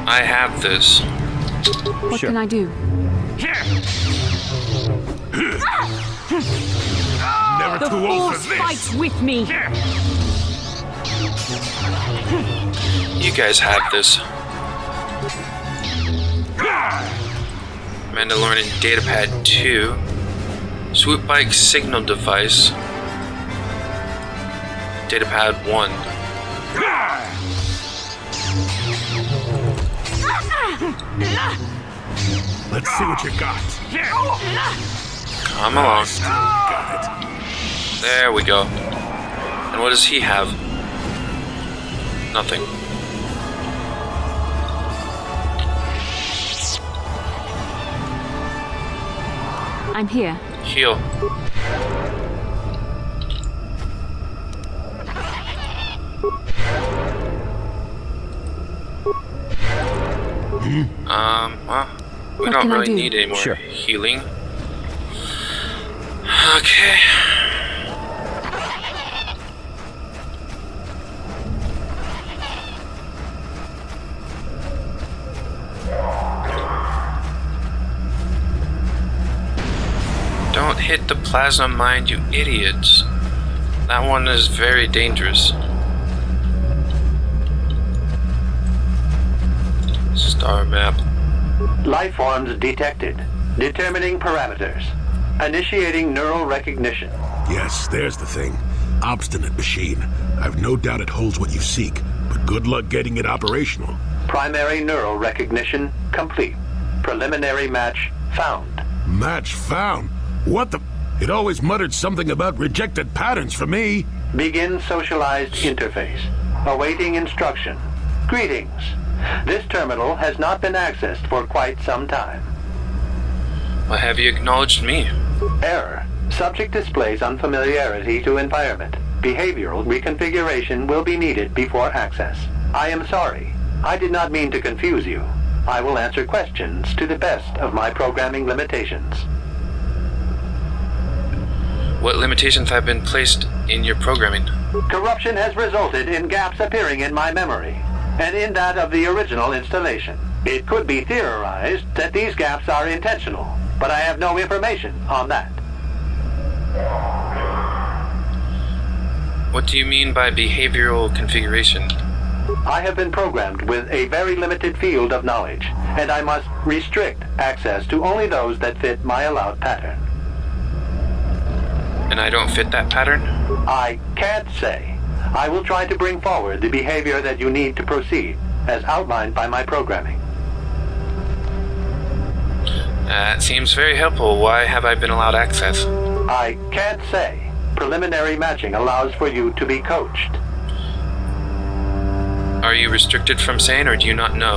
I have this. What can I do? Never The too old Force for this. fights with me! You guys have this. Mandalorian Datapad 2. Swoop Bike Signal Device. Datapad 1. Let's see what you got. Come along. Got There we go. And what does he have? Nothing. I'm here. Heal. Well, we What don't can I really do? need any more Sure. healing. Okay. Don't hit the plasma mine, you idiots. That one is very dangerous. Star map. Life forms detected. Determining parameters. Initiating neural recognition. Yes, there's the thing. Obstinate machine. I've no doubt it holds what you seek, but good luck getting it operational. Primary neural recognition complete. Preliminary match found. Match found? What the? It always muttered something about rejected patterns for me. Begin socialized interface. Awaiting instruction. Greetings. This terminal has not been accessed for quite some time. Why have you acknowledged me? Error. Subject displays unfamiliarity to environment. Behavioral reconfiguration will be needed before access. I am sorry. I did not mean to confuse you. I will answer questions to the best of my programming limitations. What limitations have been placed in your programming? Corruption has resulted in gaps appearing in my memory, and in that of the original installation. It could be theorized that these gaps are intentional, but I have no information on that. What do you mean by behavioral configuration? I have been programmed with a very limited field of knowledge, and I must restrict access to only those that fit my allowed pattern. And I don't fit that pattern? I can't say. I will try to bring forward the behavior that you need to proceed, as outlined by my programming. That seems very helpful. Why have I been allowed access? I can't say. Preliminary matching allows for you to be coached. Are you restricted from saying, or do you not know?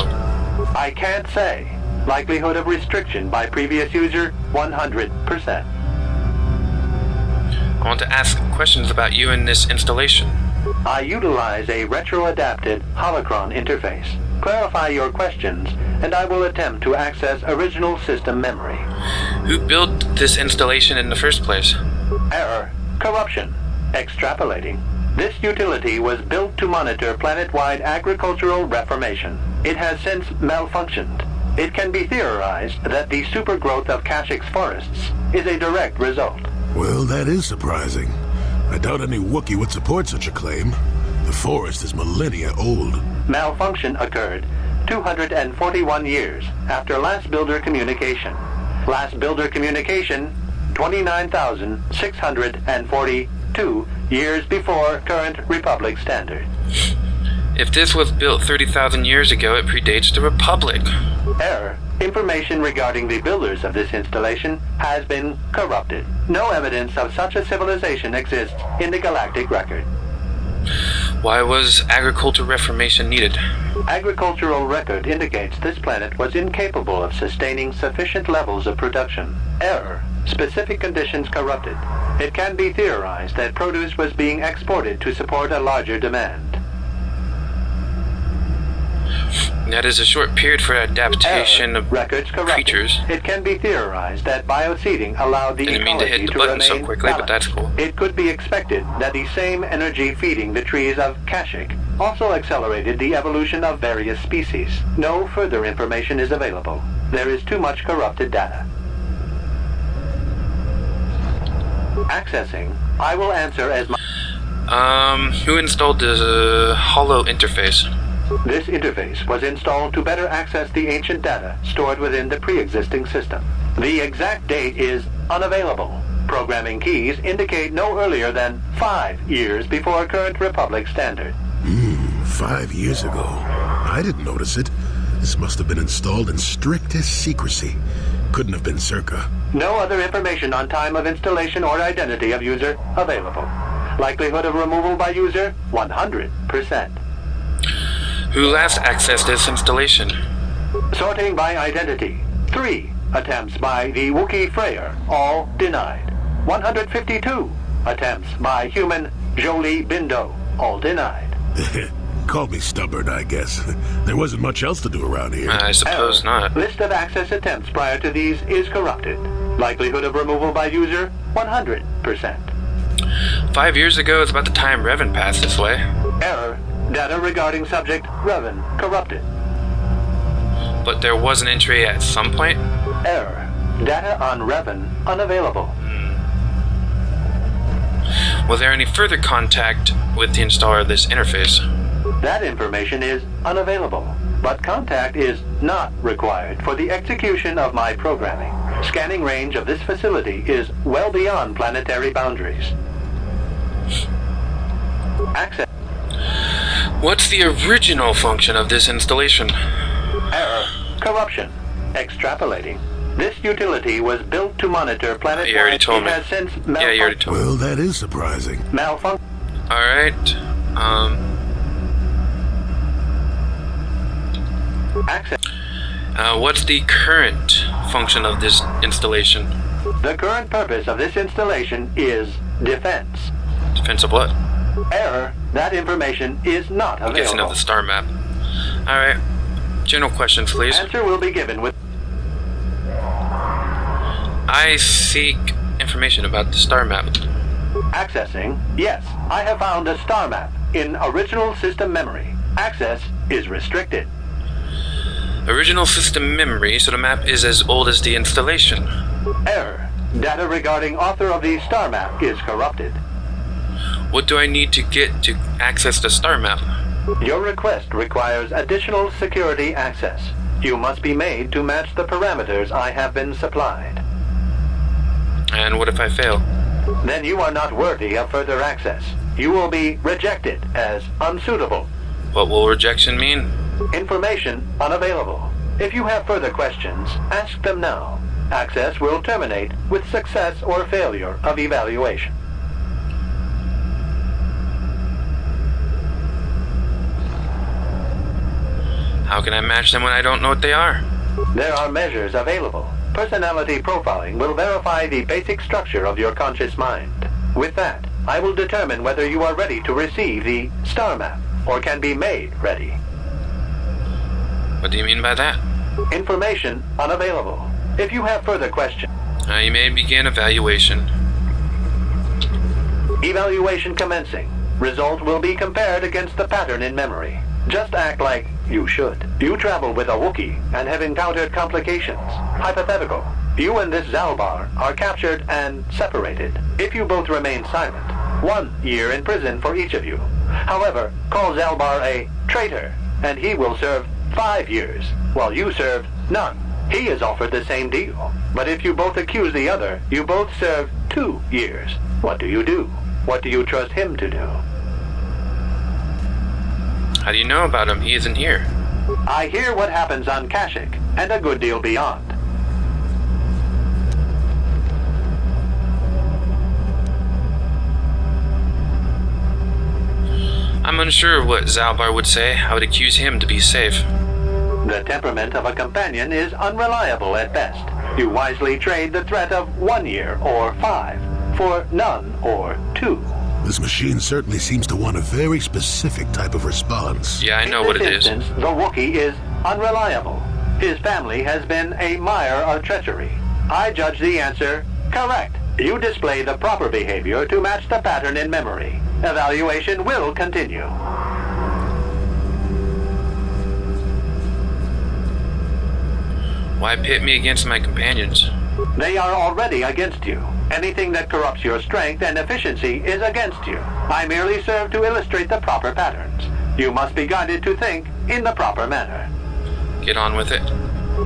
I can't say. Likelihood of restriction by previous user, 100%. I want to ask questions about you in this installation. I utilize a retro-adapted holocron interface. Clarify your questions, and I will attempt to access original system memory. Who built this installation in the first place? Error. Corruption. Extrapolating. This utility was built to monitor planet-wide agricultural reformation. It has since malfunctioned. It can be theorized that the supergrowth of Kashyykk's forests is a direct result. Well, that is surprising. I doubt any Wookiee would support such a claim. The forest is millennia old. Malfunction occurred 241 years after last builder communication. Last builder communication, 29,642 years before current Republic standard. If this was built 30,000 years ago, it predates the Republic. Error. Information regarding the builders of this installation has been corrupted. No evidence of such a civilization exists in the galactic record. Why was agricultural reformation needed? Agricultural record indicates this planet was incapable of sustaining sufficient levels of production. Error. Specific conditions corrupted. It can be theorized that produce was being exported to support a larger demand. That is a short period for adaptation of Records corrupted. creatures. It can be theorized that bioseeding allowed the Didn't mean to ecology hit the to button so remain quickly, but balanced. that's cool. It could be expected that the same energy feeding the trees of Kashyyyk also accelerated the evolution of various species. No further information is available. There is too much corrupted data. Accessing. I will answer as my... Who installed the hollow interface? This interface was installed to better access the ancient data stored within the pre-existing system. The exact date is unavailable. Programming keys indicate no earlier than 5 years before current Republic standard. 5 years ago. I didn't notice it. This must have been installed in strictest secrecy. Couldn't have been circa. No other information on time of installation or identity of user available. Likelihood of removal by user, 100%. Who last accessed this installation? Sorting by identity. 3 attempts by the Wookiee Freyer, all denied. 152 attempts by human Jolie Bindo, all denied. Call me stubborn, I guess. There wasn't much else to do around here. I suppose not. List of access attempts prior to these is corrupted. Likelihood of removal by user, 100%. 5 years ago is about the time Revan passed this way. Error. Data regarding subject Revan corrupted. But there was an entry at some point? Error. Data on Revan unavailable. Was there any further contact with the installer of this interface? That information is unavailable, but contact is not required for the execution of my programming. Scanning range of this facility is well beyond planetary boundaries. Access. What's the original function of this installation? Error. Corruption. Extrapolating. This utility was built to monitor planet-wide. You already told me. It has since Yeah, you already told me. Well, that is surprising. malfunction. Alright. Access. What's the current function of this installation? The current purpose of this installation is defense. Defense of what? Error. That information is not I'm guessing of available. the star map. Alright. General questions, please. Answer will be given with... I seek information about the star map. Accessing. Yes, I have found a star map in original system memory. Access is restricted. Original system memory, so the map is as old as the installation. Error. Data regarding author of the star map is corrupted. What do I need to get to access the star map? Your request requires additional security access. You must be made to match the parameters I have been supplied. And what if I fail? Then you are not worthy of further access. You will be rejected as unsuitable. What will rejection mean? Information unavailable. If you have further questions, ask them now. Access will terminate with success or failure of evaluation. How can I match them when I don't know what they are? There are measures available. Personality profiling will verify the basic structure of your conscious mind. With that, I will determine whether you are ready to receive the star map or can be made ready. What do you mean by that? Information unavailable. If you have further questions, You may begin evaluation. evaluation commencing. Result will be compared against the pattern in memory. Just act like you should. You travel with a Wookiee and have encountered complications. Hypothetical. You and this Zalbar are captured and separated. If you both remain silent, 1 year in prison for each of you. However, call Zalbar a traitor, and he will serve 5 years, while you serve none. He is offered the same deal. But if you both accuse the other, you both serve 2 years. What do you do? What do you trust him to do? How do you know about him? He isn't here. I hear what happens on Kashyyyk, and a good deal beyond. I'm unsure of what Zalbar would say. I would accuse him to be safe. The temperament of a companion is unreliable at best. You wisely trade the threat of 1 year or 5 for none or 2. This machine certainly seems to want a very specific type of response. Yeah, I know In what this it is. instance, the Wookiee is unreliable. His family has been a mire of treachery. I judge the answer correct. You display the proper behavior to match the pattern in memory. Evaluation will continue. Why pit me against my companions? They are already against you. Anything that corrupts your strength and efficiency is against you. I merely serve to illustrate the proper patterns. You must be guided to think in the proper manner. Get on with it.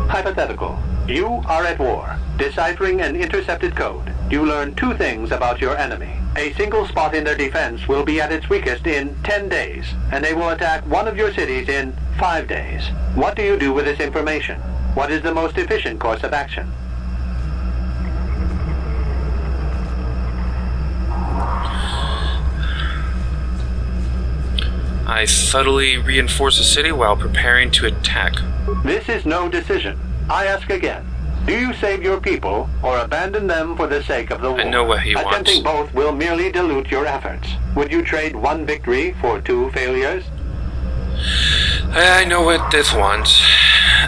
Hypothetical. You are at war. Deciphering an intercepted code, you learn two things about your enemy. A single spot in their defense will be at its weakest in 10 days, and they will attack one of your cities in 5 days. What do you do with this information? What is the most efficient course of action? I subtly reinforce a city while preparing to attack. This is no decision. I ask again. Do you save your people or abandon them for the sake of the war? I know what he wants. Attempting both will merely dilute your efforts. Would you trade one victory for 2 failures? I know what this wants.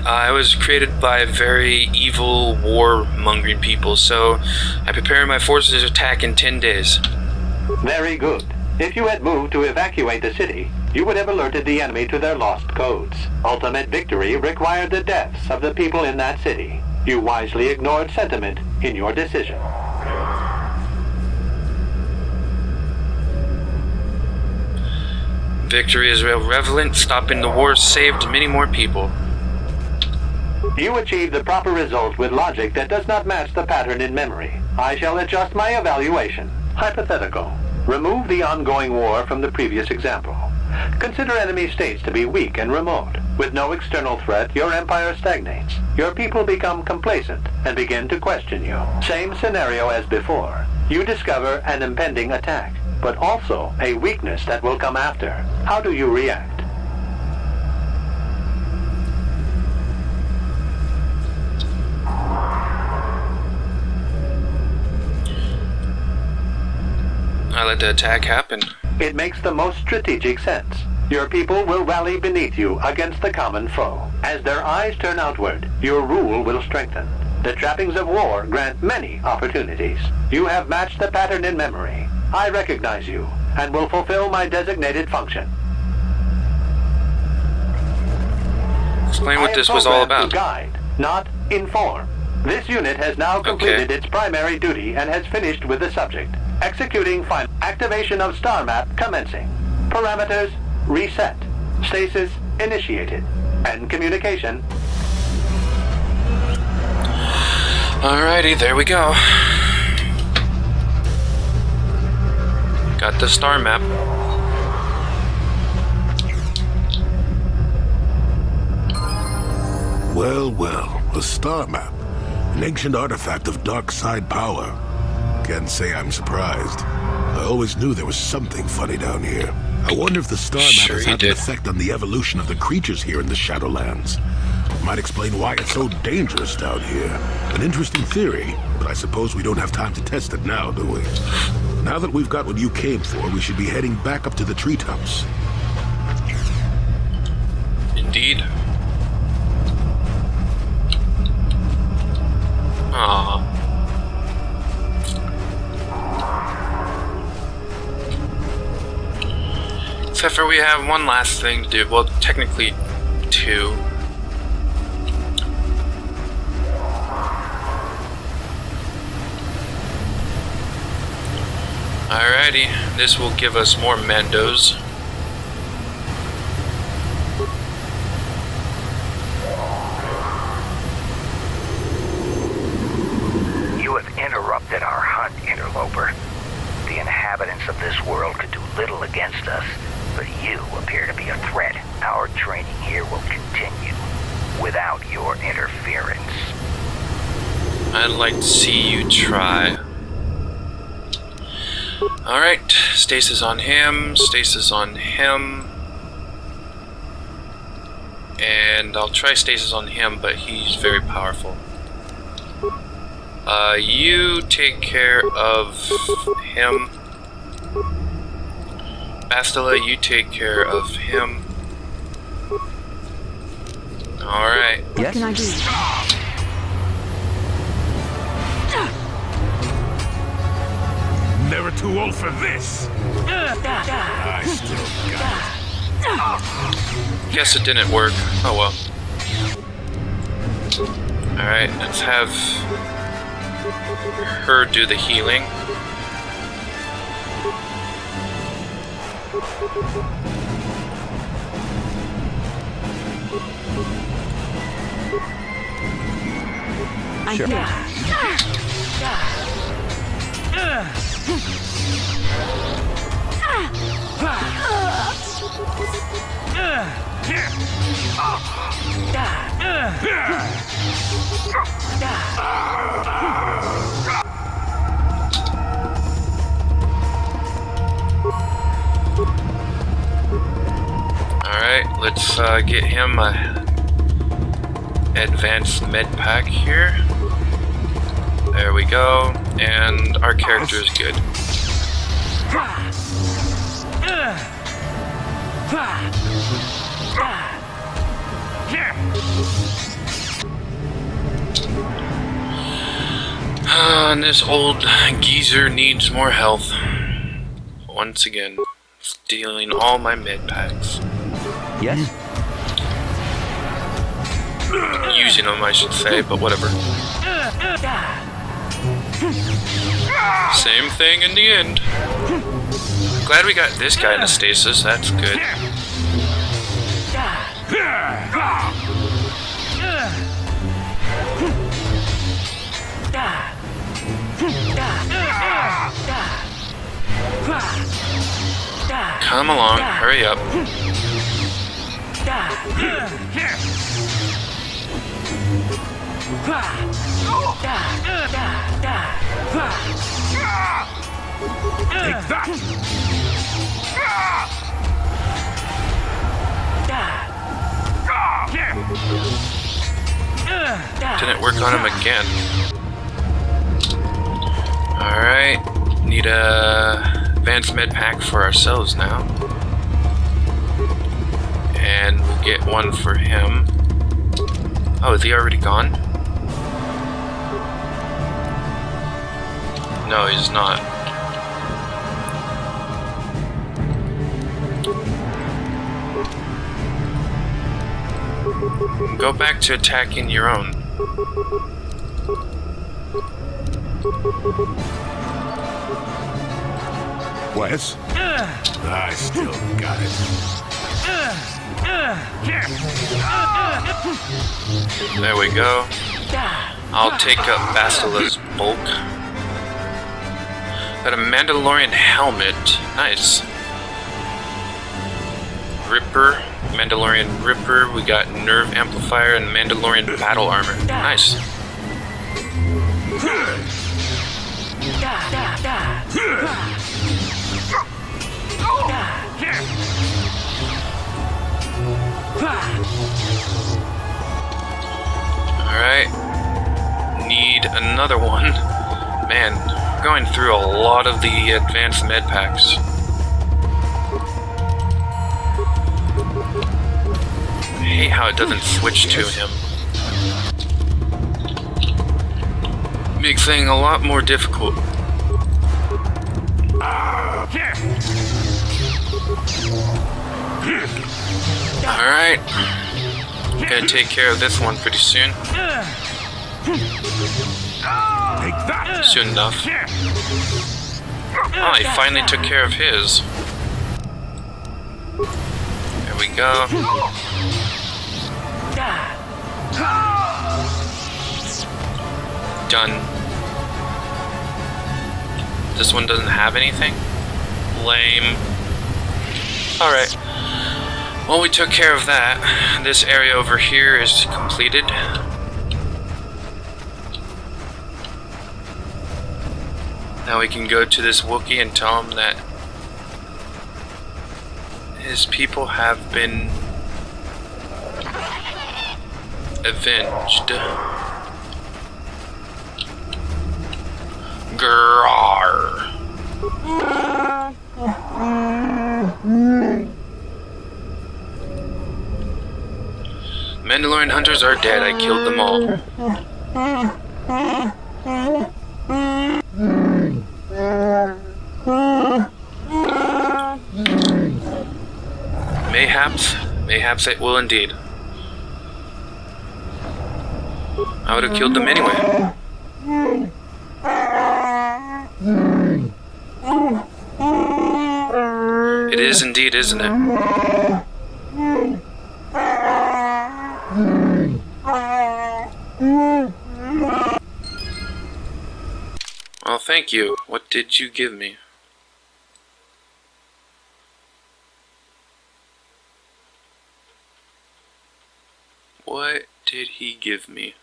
I was created by very evil, war-mongering people, so I prepare my forces to attack in 10 days. Very good. If you had moved to evacuate the city, you would have alerted the enemy to their lost codes. Ultimate victory required the deaths of the people in that city. You wisely ignored sentiment in your decision. Victory is irrelevant. Stopping the war saved many more people. You achieved the proper result with logic that does not match the pattern in memory. I shall adjust my evaluation. Hypothetical. Remove the ongoing war from the previous example. Consider enemy states to be weak and remote. With no external threat, your empire stagnates. Your people become complacent and begin to question you. Same scenario as before. You discover an impending attack, but also a weakness that will come after. How do you react? I let the attack happen. It makes the most strategic sense. Your people will rally beneath you against the common foe. As their eyes turn outward, your rule will strengthen. The trappings of war grant many opportunities. You have matched the pattern in memory. I recognize you and will fulfill my designated function. Explain what this was I am all programmed about. to guide, not inform. This unit has now completed its primary duty and has finished with the subject. Executing final activation of star map commencing. Parameters reset. Stasis initiated. End communication. Alrighty, there we go. Got the star map. Well, well, a star map. An ancient artifact of dark side power. Can't say I'm surprised. I always knew there was something funny down here. I wonder if the star map Sure has you had an did. effect on the evolution of the creatures here in the Shadowlands. Might explain why it's so dangerous down here. An interesting theory, but I suppose we don't have time to test it now, do we? Now that we've got what you came for, we should be heading back up to the treetops. Indeed. Aww. Except for we have one last thing to do. Well, technically 2. Alrighty, this will give us more Mandos. You have interrupted our hunt, interloper. The inhabitants of this world could do little against us, but you appear to be a threat. Our training here will continue without your interference. I'd like to see you try. Alright, stasis on him, stasis on him. And I'll try stasis on him, but he's very powerful. You take care of him. Bastila, you take care of him. Alright. What can I do? Never too old for this. I still got it. Guess it didn't work. Oh well. Alright, let's have her do the healing. I'm here. Alright, let's get him a advanced med pack here. There we go, and our character is good. And this old geezer needs more health. Once again, stealing all my med packs. Yes? Using them, I should say, but whatever. Same thing in the end. Glad we got this guy in a stasis, that's good. Come along, hurry up. Take that! Didn't work on him again. Alright, need a advanced med pack for ourselves now. And we'll get one for him. Oh, is he already gone? No, he's not. Go back to attacking your own. Wes? I still got it. There we go. I'll take up Bastila's bulk. Got a Mandalorian helmet. Nice. Ripper. Mandalorian Ripper. We got Nerve Amplifier and Mandalorian Battle Armor. Nice. Alright. Need another one. Man, going through a lot of the advanced med packs. I hate how it doesn't switch to him. Makes things a lot more difficult. Alright. Gonna take care of this one pretty soon. Take that! Soon enough. Oh, he finally took care of his. There we go. Done. This one doesn't have anything? Lame. Alright. Well, we took care of that. This area over here is completed. Now we can go to this Wookiee and tell him that his people have been avenged. Grrrr. Mandalorian hunters are dead. I killed them all. Mayhaps it will indeed. I would have killed them anyway. It is indeed, isn't it? Well, thank you. What did you give me? What did he give me?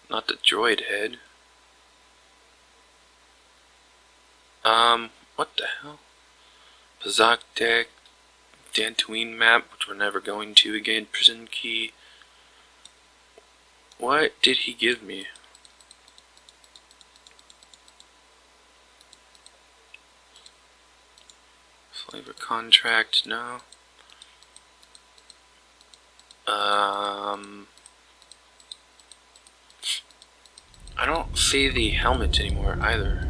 Not the droid head. What the hell? Kashyyyk deck, Dantooine map, which we're never going to again, prison key. What did he give me? Flavor contract, no. I don't see the helmet anymore either.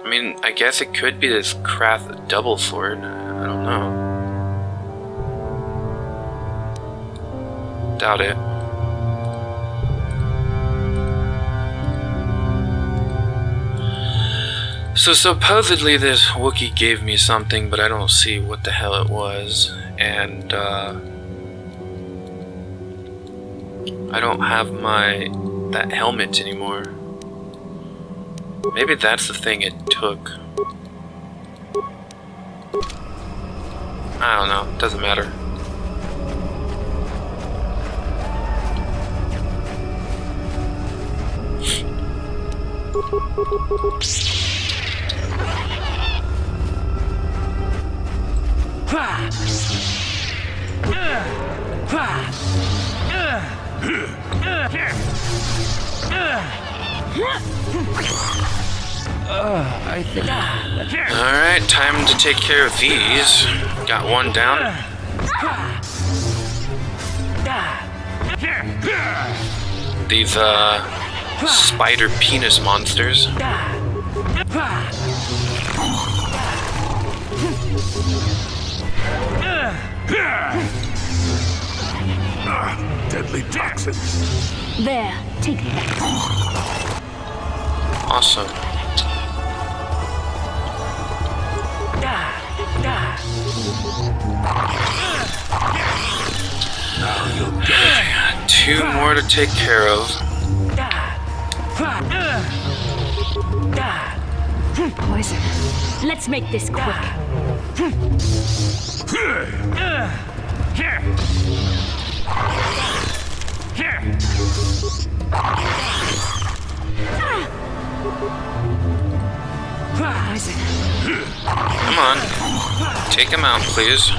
I mean, I guess it could be this Krath double sword. I don't know. Doubt it. So supposedly this Wookiee gave me something, but I don't see what the hell it was. And I don't have that helmet anymore. Maybe that's the thing it took. I don't know, doesn't matter. I think. Alright, time to take care of these. Got one down. These, spider penis monsters. Deadly toxins. There, take that. Awesome. Now you'll get it. Two more to take care of. Poison. Let's make this quick. Poison. Come on. Take him out, please.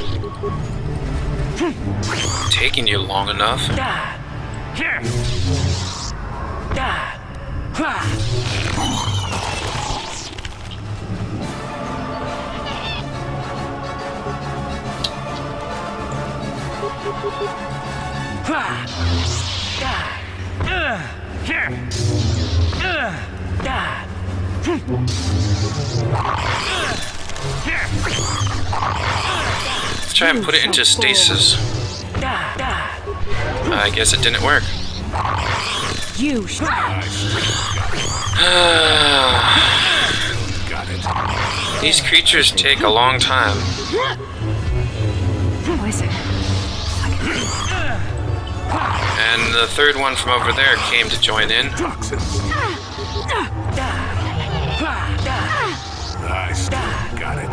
Taking you long enough. Let's try and put it into stasis. I guess it didn't work. You These creatures take a long time. Poison. And the third one from over there came to join in. Toxins. I still got it.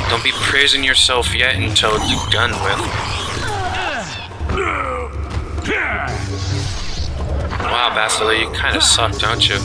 Don't be praising yourself yet until you're done with. Bastila, you kind of suck, don't you?